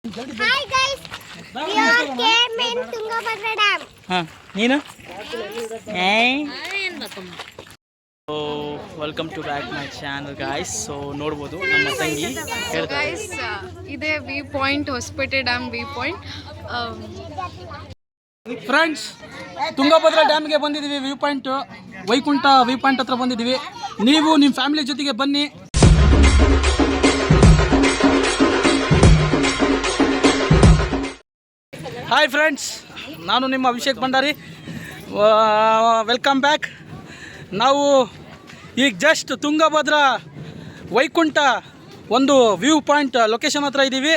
Hi guys, we are came in Tungabhadra Dam. ನೀನು welcome to back my channel guys. So ನೋಡ್ಬೋದು ನಮ್ಮ ತಂಗಿ guys ಇದೇ view point, Hosapete dam view point. Friends, Tungabhadra ಡ್ಯಾಮ್ಗೆ ಬಂದಿದ್ದೀವಿ. View point Vaikuntha view point ಹತ್ರ ಬಂದಿದ್ದೀವಿ. ನೀವು ನಿಮ್ಮ ಫ್ಯಾಮಿಲಿ ಜೊತೆಗೆ ಬನ್ನಿ. ಹಾಯ್ ಫ್ರೆಂಡ್ಸ್, ನಾನು ನಿಮ್ಮ ಅಭಿಷೇಕ್ ಭಂಡಾರಿ. Welcome back. ನಾವು ಈಗ ಜಸ್ಟ್ ತುಂಗಭದ್ರಾ ವೈಕುಂಠ ಒಂದು ವ್ಯೂ ಪಾಯಿಂಟ್ ಲೊಕೇಶನ್ ಹತ್ರ ಇದ್ದೀವಿ.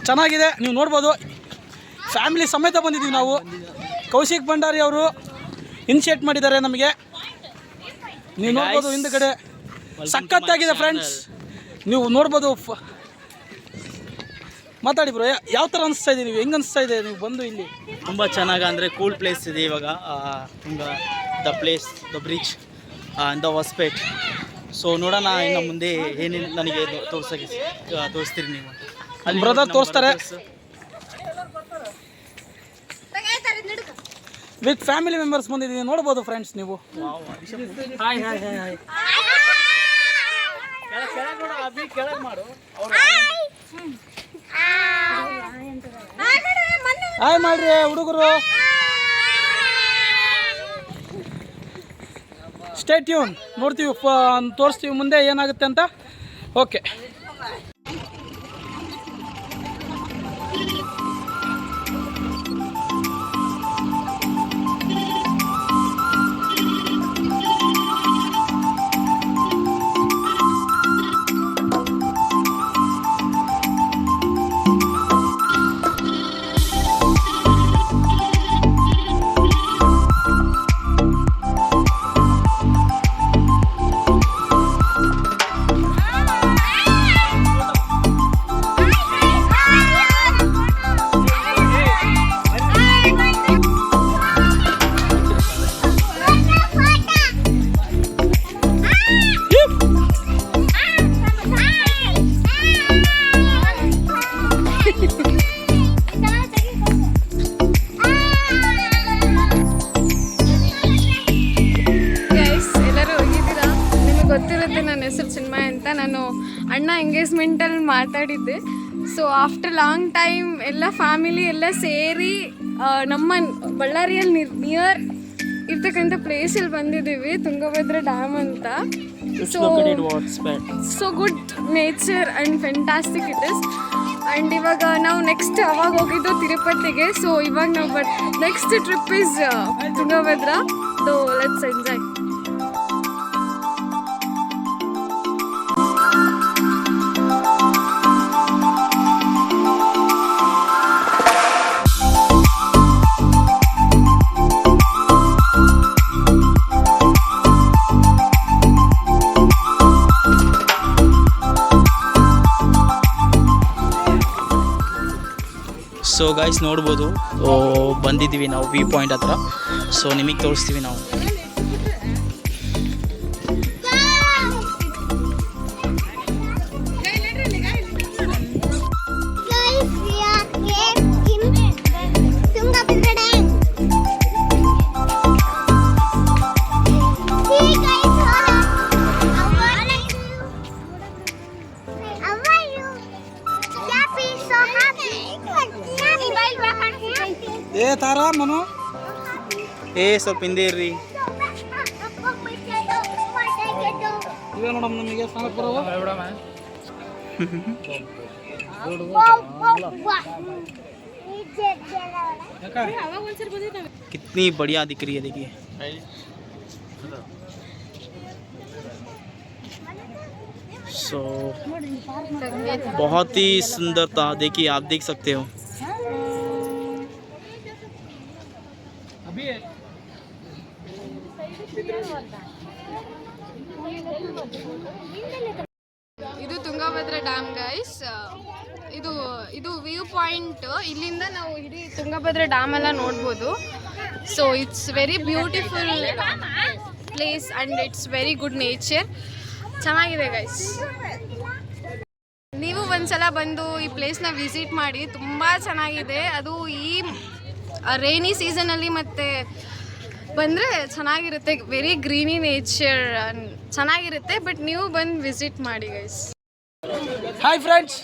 ಚೆನ್ನಾಗಿದೆ, ನೀವು ನೋಡ್ಬೋದು. ಫ್ಯಾಮಿಲಿ ಸಮೇತ ಬಂದಿದ್ದೀವಿ ನಾವು. ಕೌಶಿಕ್ ಭಂಡಾರಿ ಅವರು ಇನಿಷಿಯೇಟ್ ಮಾಡಿದ್ದಾರೆ ನಮಗೆ. ನೀವು ನೋಡ್ಬೋದು ಹಿಂದ್ಗಡೆ ಸಖತ್ತಾಗಿದೆ ಫ್ರೆಂಡ್ಸ್. ನೀವು ನೋಡ್ಬೋದು. ಮಾತಾಡಿ ಬ್ರೋ, ಯಾವ ಥರ ಅನಿಸ್ತಾ ಇದೆ, ನೀವು ಹೆಂಗೆ ಅನಿಸ್ತಾ ಇದೆ ನೀವು ಬಂದು ಇಲ್ಲಿ? ತುಂಬ ಚೆನ್ನಾಗಿ, ಅಂದರೆ ಕೂಲ್ ಪ್ಲೇಸ್ ಇದೆ ಇವಾಗ. ತುಂಬ the place, the bridge the Hospet. So ನೋಡೋಣ ಇನ್ನು ಮುಂದೆ ಏನೇನು ನನಗೆ ತೋರಿಸ್ತೀರಿ ನೀವು. ಅಲ್ಲಿ ಬ್ರದರ್ ತೋರಿಸ್ತಾರೆ. ವಿತ್ ಫ್ಯಾಮಿಲಿ ಮೆಂಬರ್ಸ್ ಬಂದಿದ್ದೀವಿ, ನೋಡ್ಬೋದು ಫ್ರೆಂಡ್ಸ್ ನೀವು. Hi hi hi hi hi ಮಾಡ್ರಿ ಹುಡುಗರು. ಸ್ಟೇ ಟ್ಯೂನ್, ನೋಡ್ತೀವಿ, ತೋರಿಸ್ತೀವಿ ಮುಂದೆ ಏನಾಗುತ್ತೆ ಅಂತ. ಓಕೆ. ಗೊತ್ತಿರುತ್ತೆ, ನನ್ನ ಹೆಸರು ಚಿನ್ಮಯ ಅಂತ. ನಾನು ಅಣ್ಣ ಎಂಗೇಜ್ಮೆಂಟಲ್ಲಿ ಮಾತಾಡಿದ್ದೆ. ಸೊ ಆಫ್ಟರ್ ಲಾಂಗ್ ಟೈಮ್ ಎಲ್ಲ ಫ್ಯಾಮಿಲಿ ಎಲ್ಲ ಸೇರಿ ನಮ್ಮ ಬಳ್ಳಾರಿಯಲ್ಲಿ ನಿಯರ್ ಇರ್ತಕ್ಕಂಥ ಪ್ಲೇಸಲ್ಲಿ ಬಂದಿದ್ದೀವಿ, ತುಂಗಭದ್ರಾ ಡ್ಯಾಮ್ ಅಂತ. So good nature and fantastic it is. And ಇವಾಗ ನಾವು ನೆಕ್ಸ್ಟ್ ಅವಾಗ ಹೋಗಿದ್ದು ತಿರುಪತಿಗೆ. ಸೊ ಇವಾಗ ನಾವು next trip is Tungabhadra. So let's enjoy. So guys ನೋಡ್ಬೋದು, ಬಂದಿದ್ದೀವಿ ನಾವು ವ್ಯೂ ಪಾಯಿಂಟ್ ಹತ್ರ. ಸೊ ನಿಮಗೆ ತೋರಿಸ್ತೀವಿ ನಾವು. ಏ ತಾರಾ ಮನು, ಸ್ವಲ್ಪ ಹಿಂದೆ ಇರ್ರಿ. ಇವೇ ನೋಡಮ್ ನಮಗೆ ಸಾಂಗ್ ಬರೋವ. कितनी बढ़िया दिख रही है, देखिए. सो बहुत ही सुंदरता, देखिए आप देख सकते हो. ಇದು ತುಂಗಭದ್ರಾ ಡ್ಯಾಮ್ ಗೈಸ್. ಇದು ವ್ಯೂ ಪಾಯಿಂಟ್. ಇಲ್ಲಿಂದ ನಾವು ಇಡೀ ತುಂಗಭದ್ರಾ ಡ್ಯಾಮ್ ಎಲ್ಲ ನೋಡ್ಬೋದು. So it's very beautiful place and it's very good nature. ಚೆನ್ನಾಗಿದೆ ಗೈಸ್. ನೀವು ಒಂದ್ಸಲ ಬಂದು ಈ ಪ್ಲೇಸ್ನ ವಿಸಿಟ್ ಮಾಡಿ, ತುಂಬ ಚೆನ್ನಾಗಿದೆ. ಅದು ಈ ರೈನಿ ಸೀಸನಲ್ಲಿ ಮತ್ತು ಬಂದರೆ ಚೆನ್ನಾಗಿರುತ್ತೆ. ವೆರಿ ಗ್ರೀನಿ ನೇಚರ್ ಚೆನ್ನಾಗಿರುತ್ತೆ. ಬಟ್ ನೀವು ಬಂದು ವಿಸಿಟ್ ಮಾಡಿ ಗೈಸ್. ಹಾಯ್ ಫ್ರೆಂಡ್ಸ್,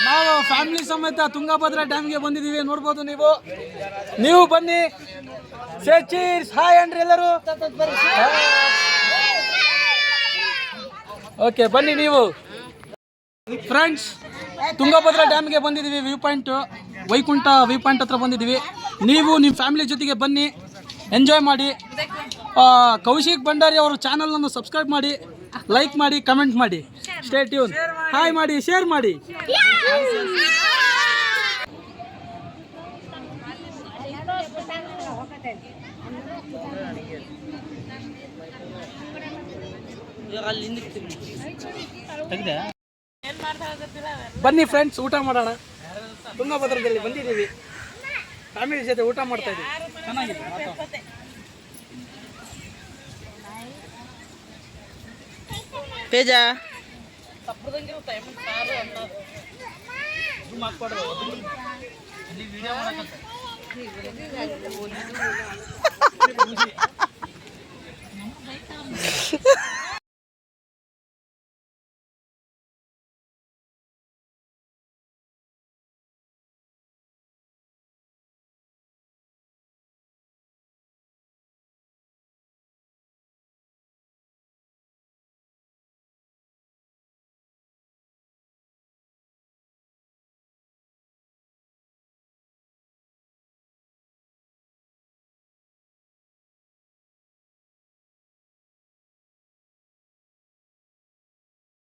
ನಾವು ಫ್ಯಾಮಿಲಿ ಸಮೇತ ತುಂಗಭದ್ರಾ ಡ್ಯಾಮ್ಗೆ ಬಂದಿದ್ದೀವಿ. ನೋಡ್ಬೋದು ನೀವು ಬನ್ನಿ. ಚೀರ್ಸ್, ಹಾಯ್ ಅನ್ರಿ ಎಲ್ಲರೂ. ಓಕೆ, ಬನ್ನಿ ನೀವು. ಫ್ರೆಂಡ್ಸ್, ತುಂಗಭದ್ರಾ ಡ್ಯಾಮ್ಗೆ ಬಂದಿದ್ದೀವಿ. ವೈಕುಂಠ ವ್ಯೂ ಪಾಯಿಂಟ್ ಹತ್ರ ಬಂದಿದ್ದೀವಿ. ನೀವು ನಿಮ್ಮ ಫ್ಯಾಮಿಲಿ ಜೊತೆಗೆ ಬನ್ನಿ, ಎಂಜಾಯ್ ಮಾಡಿ. ಕೌಶಿಕ್ ಭಂಡಾರಿ ಅವರು ಚಾನಲನ್ನು ಸಬ್ಸ್ಕ್ರೈಬ್ ಮಾಡಿ, ಲೈಕ್ ಮಾಡಿ, ಕಮೆಂಟ್ ಮಾಡಿ. Stay tune. ಹಾಯ್ ಮಾಡಿ, ಶೇರ್ ಮಾಡಿ. ಬನ್ನಿ ಫ್ರೆಂಡ್ಸ್, ಊಟ ಮಾಡೋಣ. ತುಂಗಭದ್ರದಲ್ಲಿ ಬಂದಿದ್ದೀವಿ, ಫ್ಯಾಮಿಲಿ ಜೊತೆ ಊಟ ಮಾಡ್ತಾ ಇದ್ದೀವಿ. ಚೆನ್ನಾಗಿದೆ. ತೇಜ